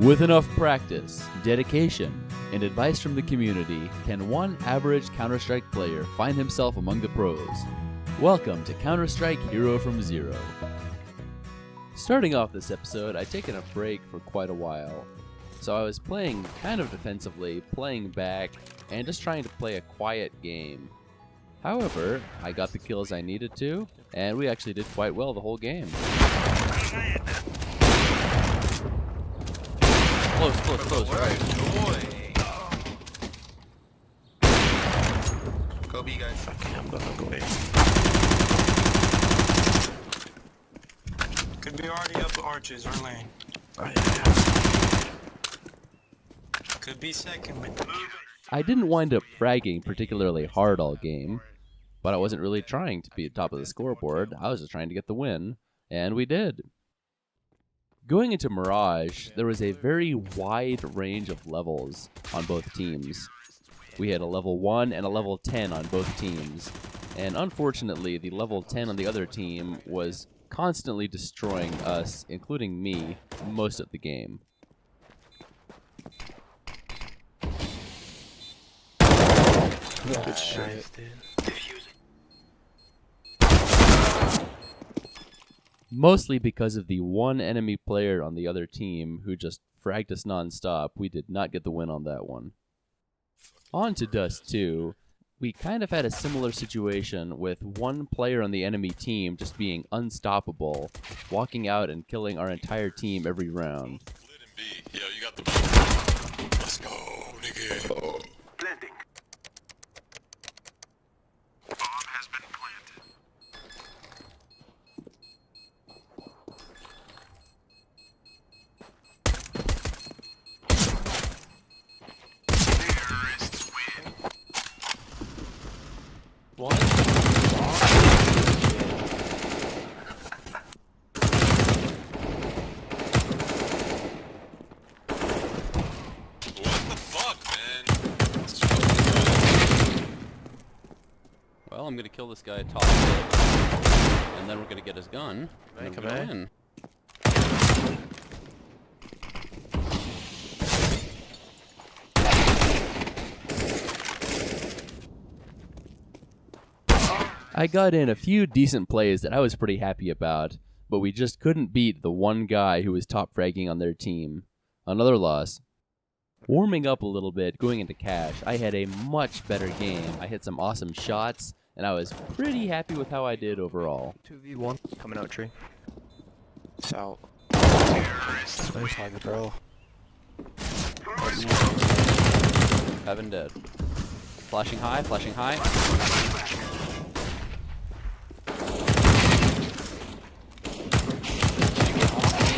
With enough practice, dedication, and advice from the community, can one average Counterstrike player find himself among the pros? Welcome to Counterstrike Hero from Zero. Starting off this episode, I'd taken a break for quite a while. So I was playing kind of defensively, playing back, and just trying to play a quiet game. However, I got the kills I needed to, and we actually did quite well the whole game. Close, right. Go B, guys. Okay, I'm gonna go A. Could be already up the arches or lane. Oh, yeah. Could be second, but I didn't wind up fragging particularly hard all game, but I wasn't really trying to be at top of the scoreboard. I was just trying to get the win, and we did. Going into Mirage, there was a very wide range of levels on both teams. We had a level 1 and a level 10 on both teams, and unfortunately the level 10 on the other team was constantly destroying us, including me, most of the game. Good shit, dude. Mostly because of the one enemy player on the other team who just fragged us non-stop, we did not get the win on that one. On to Dust 2. We kind of had a similar situation with one player on the enemy team just being unstoppable, walking out and killing our entire team every round. Yo, you got the... Let's go, nigga. Planting. Bomb has been planted. Terrorists win. What? Well, I'm gonna kill this guy top six, and then we're gonna get his gun, and Come we're gonna on. win. I got in a few decent plays that I was pretty happy about, but we just couldn't beat the one guy who was top fragging on their team. Another loss. Warming up a little bit, going into cash, I had a much better game. I hit some awesome shots, and I was pretty happy with how I did overall. 2v1 coming out tree. It's out. Terrorists Nice target, bro. Heaven dead. Flashing high, flashing high.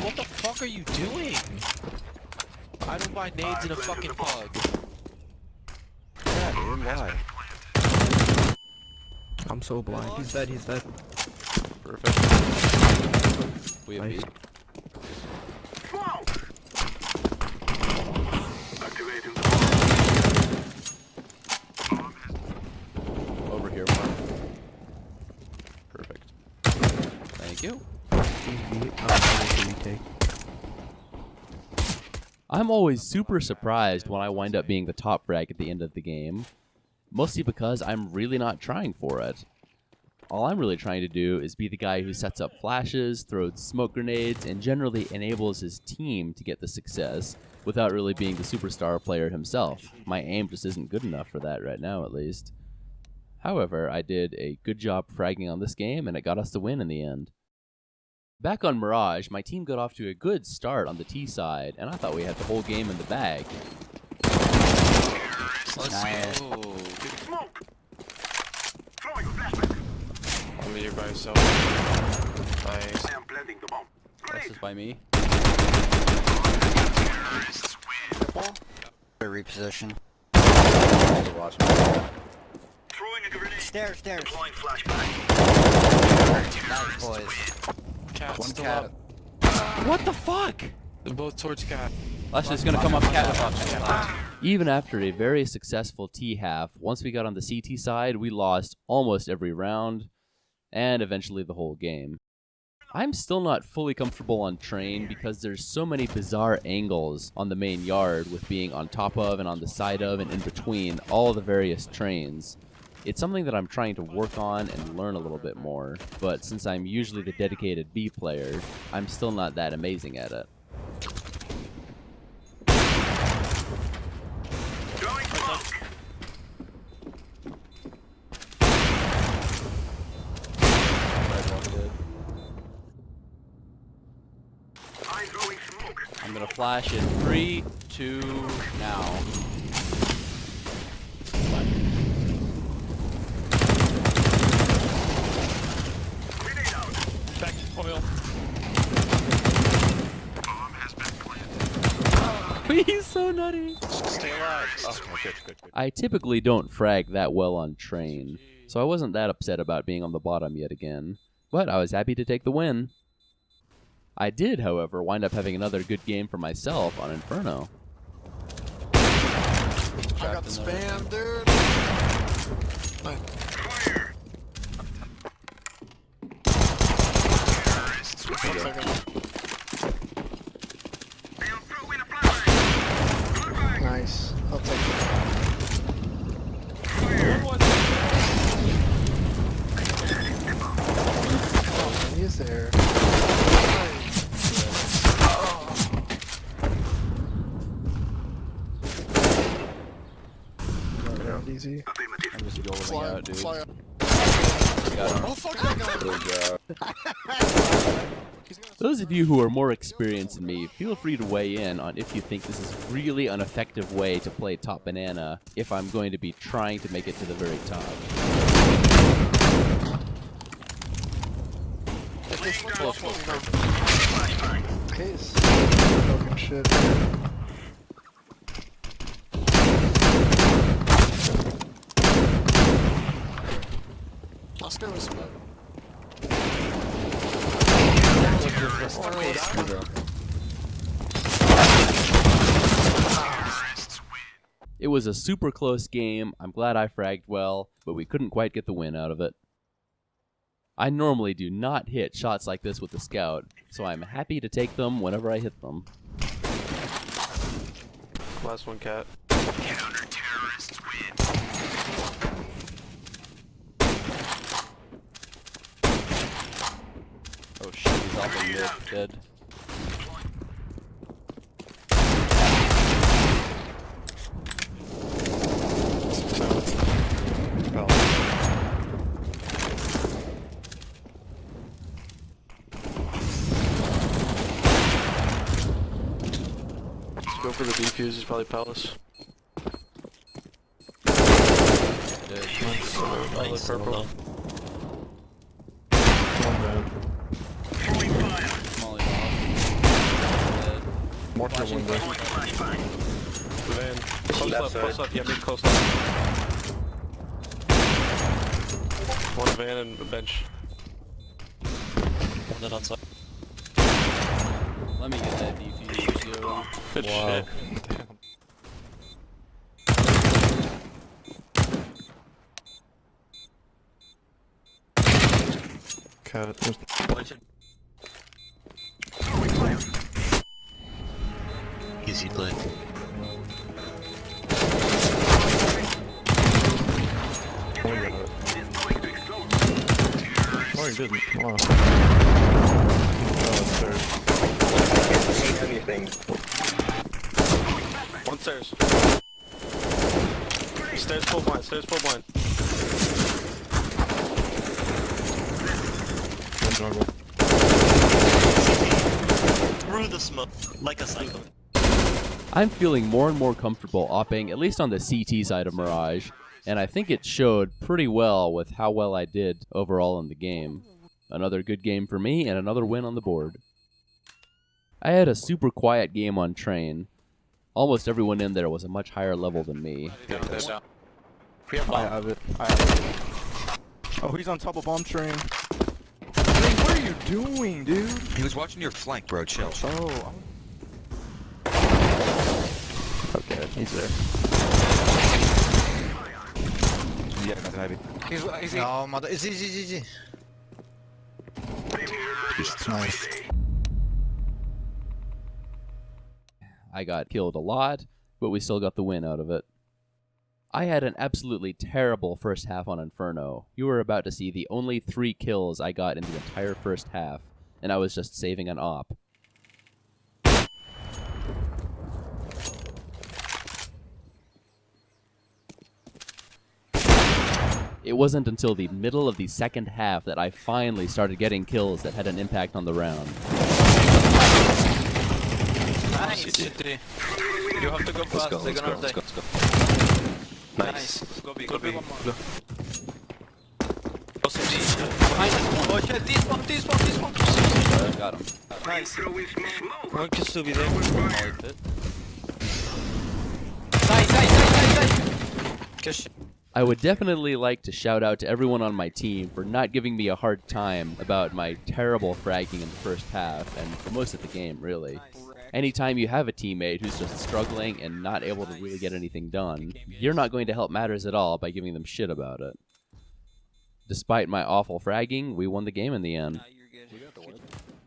What the fuck are you doing? I don't buy nades in a fucking pug. Yeah, dude, why? I'm so blind. He's dead, he's dead. Perfect. We have Nice. beat. activating the bomb. Over here, Mark. Perfect. Thank you. I'm always super surprised when I wind up being the top frag at the end of the game, mostly because I'm really not trying for it. All I'm really trying to do is be the guy who sets up flashes, throws smoke grenades, and generally enables his team to get the success without really being the superstar player himself. My aim just isn't good enough for that right now, at least. However, I did a good job fragging on this game, and it got us the win in the end. Back on Mirage, my team got off to a good start on the T side, and I thought we had the whole game in the bag. Let's go. Smoke. Throwing a flashback. I'm here by yourself. Nice. I am planting the bomb. This is by me. Terrorists win. Reposition. Throwing a grenade. Stairs. Deploying flashback. Nice, boys. Cat One still cat. up. What the fuck? They're both towards cat. That's just gonna come up cat. Even after a very successful T half, once we got on the CT side, we lost almost every round, and eventually the whole game. I'm still not fully comfortable on train because there's so many bizarre angles on the main yard with being on top of and on the side of and in between all the various trains. It's something that I'm trying to work on and learn a little bit more, but since I'm usually the dedicated B player, I'm still not that amazing at it. Throwing smoke. I'm throwing smoke. I'm gonna flash in 3, 2, now. Grenade out. Back to foil. Bomb has been planted. He's so nutty! Stay alive. Oh, good. I typically don't frag that well on train, so I wasn't that upset about being on the bottom yet again, but I was happy to take the win. I did, however, wind up having another good game for myself on Inferno. I got the spam, dude. Fire. Terrorists win. 1 second. They'll throw in a flashbang. Flashbang. Nice. I'll take it. Fire. Oh, he is there. Easy. I'm just yodeling out, dude. Fly out. Got him. Oh, fuck that guy. Those of you who are more experienced than me, feel free to weigh in on if you think this is really an effective way to play top banana if I'm going to be trying to make it to the very top. Case. Fucking shit. Let's go with smoke. It was a super close game. I'm glad I fragged well, but we couldn't quite get the win out of it. I normally do not hit shots like this with the scout, so I'm happy to take them whenever I hit them. Last one, cat. Counter-terrorists win. Oh shit, he's off the mid, dead. Go for the defuse, is probably Palace. Dead. Nice. Purple. Throwing fire. Molly off. Dead. Mortar window. Throwing flashbang. Van. Close up, yeah, mid close up. One van and a bench. One that outside. Let me get that defuse, yo. Good shit. Cat. Throwing fire. Easy play. Oh, you got it. It is going to explode. Oh, you didn't. Wow. Oh, stairs. One stairs. Stairs full blind, stairs full blind. One jungle. Through the smoke, like a cycle. I'm feeling more and more comfortable opping, at least on the CT side of Mirage, and I think it showed pretty well with how well I did overall in the game. Another good game for me, and another win on the board. I had a super quiet game on train. Almost everyone in there was a much higher level than me. I have it. Oh, he's on top of bomb train. Hey, what are you doing, dude? He was watching your flank, bro. Chill. Oh. Okay, he's there. Yeah, nothing heavy. No, mother. Easy. Nice. I got killed a lot, but we still got the win out of it. I had an absolutely terrible first half on Inferno. You were about to see the only 3 kills I got in the entire first half, and I was just saving an op. It wasn't until the middle of the second half that I finally started getting kills that had an impact on the round. Nice. City. You have to go fast. Let's go, They're let's go, gonna let's die. go, let's go. Nice. Go B, go B. Blue. Also B. Behind us. Oh shit, this one. Got him. Nice. Throwing smoke. One can still be there. Nice. I would definitely like to shout out to everyone on my team for not giving me a hard time about my terrible fragging in the first half, and for most of the game, really. Anytime you have a teammate who's just struggling and not able to really get anything done, you're not going to help matters at all by giving them shit about it. Despite my awful fragging, we won the game in the end.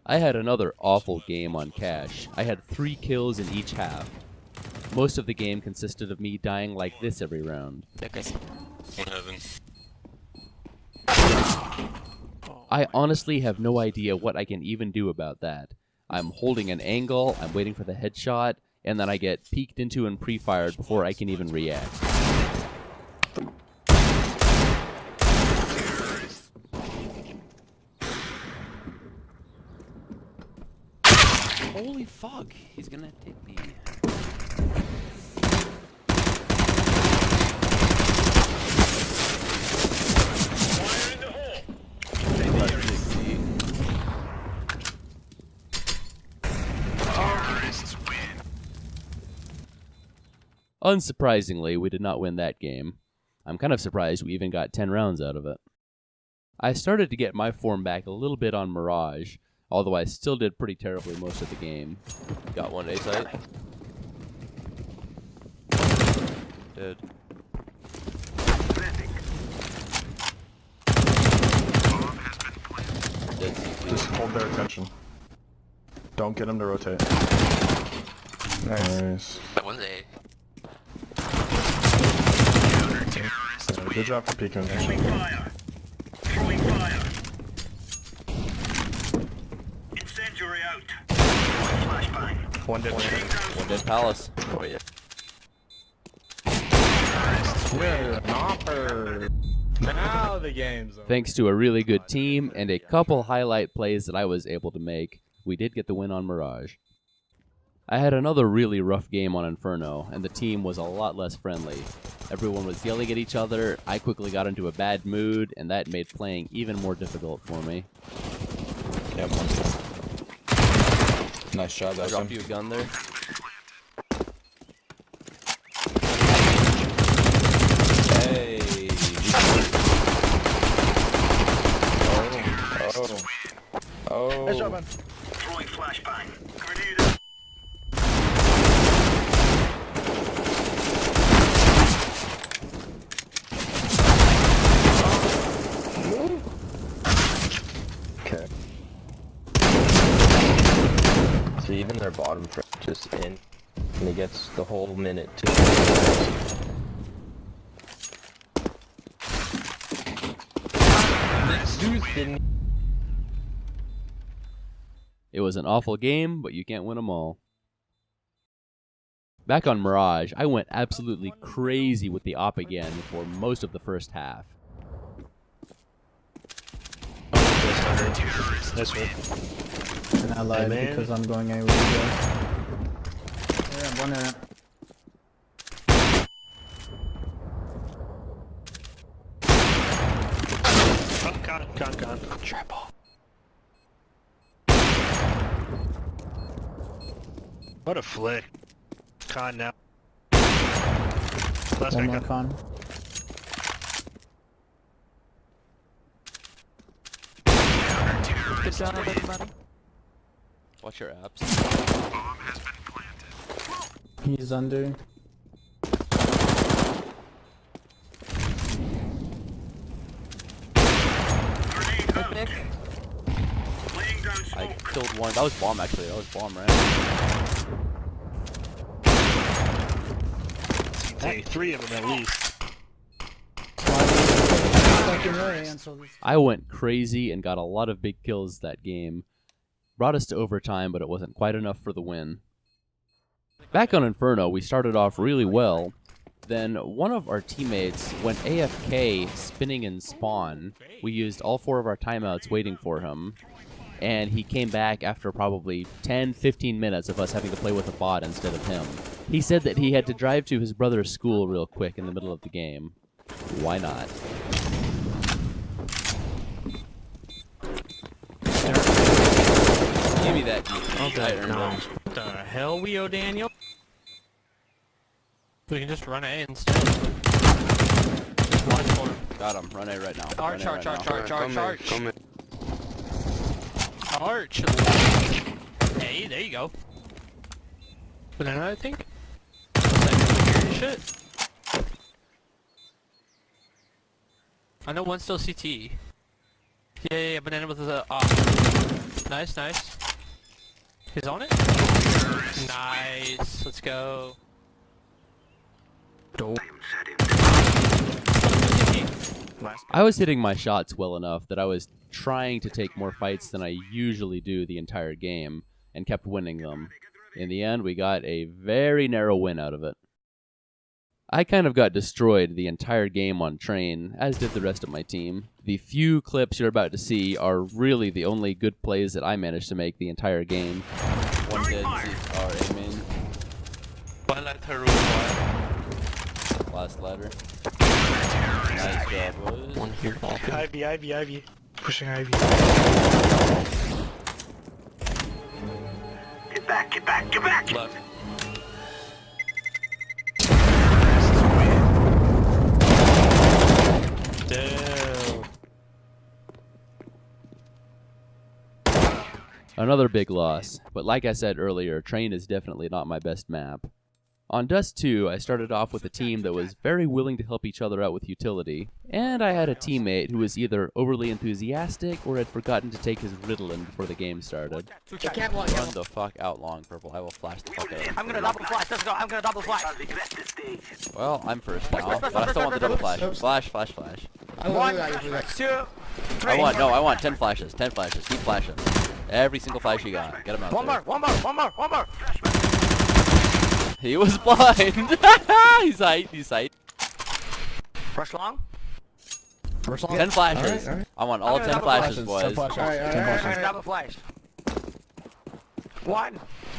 I had another awful game on cash. I had 3 kills in each half. Most of the game consisted of me dying like this every round. One heaven. I honestly have no idea what I can even do about that. I'm holding an angle, I'm waiting for the headshot, and then I get peeked into and pre-fired before I can even react. Holy fuck, he's gonna take me. Unsurprisingly, we did not win that game. I'm kind of surprised we even got 10 rounds out of it. I started to get my form back a little bit on Mirage, although I still did pretty terribly most of the game. Got one A site. Dead. Dead CT. Just hold their attention. Don't get them to rotate. Nice. That was A. Yeah, good job for peeking. Throwing fire. Throwing fire. Incendiary out. Flashbang. One dead. One dead Palace. Oh yeah. Yeah, AWPer. Now the game's over. Thanks to a really good team and a couple highlight plays that I was able to make, we did get the win on Mirage. I had another really rough game on Inferno, and the team was a lot less friendly. Everyone was yelling at each other, I quickly got into a bad mood, and that made playing even more difficult for me. Yeah, nice job, I that's dropped him. you a gun there. Hey. Oh. Nice job, man. Throwing flashbang. Grenade. Okay. So even their bottom front just in, and he gets the whole minute to. It was an awful game, but you can't win them all. Back on Mirage, I went absolutely crazy with the op again for most of the first half. And I lied because I'm going A with you guys. Yeah, one in it. Con. Triple. What a flick. Con now. Last One guy more con. con. Good job, everybody. Watch your apps. He's under. Grenade out. Laying down killed one. That was bomb, actually. That was bomb, right? Hey, 3 of them at least. I went crazy and got a lot of big kills that game. Brought us to overtime, but it wasn't quite enough for the win. Back on Inferno, we started off really well. Then one of our teammates went AFK spinning in spawn. We used all 4 of our timeouts waiting for him. And he came back after probably 10-15 minutes of us having to play with a bot instead of him. He said that he had to drive to his brother's school real quick in the middle of the game. Why not? Give me that. Okay, I earned it. What the hell, Wyodaniel? We can just run A instead. Watch for him. Got him. Run A right now. Arch. Come in. Arch. Hey, there you go. Banana, I think. Shit. I know one's still CT. Yeah, banana with the Nice. He's on it. Nice. Let's go. I was hitting my shots well enough that I was trying to take more fights than I usually do the entire game, and kept winning them. In the end, we got a very narrow win out of it. I kind of got destroyed the entire game on train, as did the rest of my team. The few clips you're about to see are really the only good plays that I managed to make the entire game. One dead CR aiming. One letter room, one. Last ladder. Nice job, boys. One here. Ivy. Pushing Ivy. Get back! Left. Damn. Another big loss, but like I said earlier, Train is definitely not my best map. On Dust 2, I started off with a team that was very willing to help each other out with utility, and I had a teammate who was either overly enthusiastic or had forgotten to take his Ritalin before the game started. Run the fuck out, Long Purple. I will flash the fuck out. I'm gonna double flash. Let's go. I'm gonna double flash. Well, I'm first now, but I still want the double flash. Flash. 1, 2, 3. I want 10 flashes. 10 flashes. Keep flashing. Every single flash you got. Get him out there. One more. He was blind. He's sight. Rush long. 10 flashes. Alright. I want all 10 flashes, boys. Alright. Double flash. 1,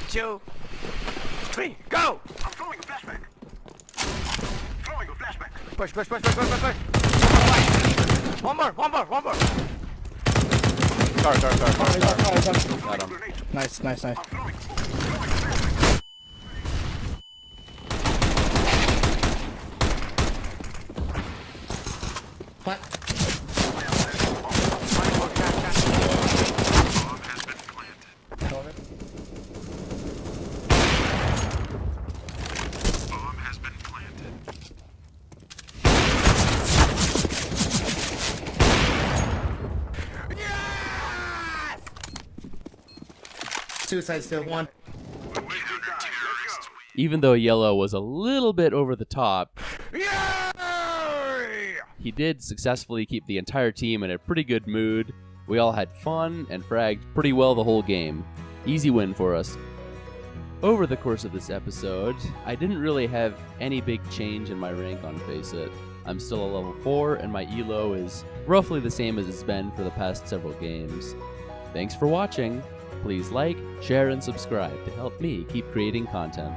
2, 3, go! I'm throwing a flashback. Push. One more. Car. Got him. Nice. What? Suicide still one. Even though Yellow was a little bit over the top, he did successfully keep the entire team in a pretty good mood. We all had fun and fragged pretty well the whole game. Easy win for us. Over the course of this episode, I didn't really have any big change in my rank on Face It. I'm still a level 4 and my elo is roughly the same as it's been for the past several games. Thanks for watching. Please like, share, and subscribe to help me keep creating content.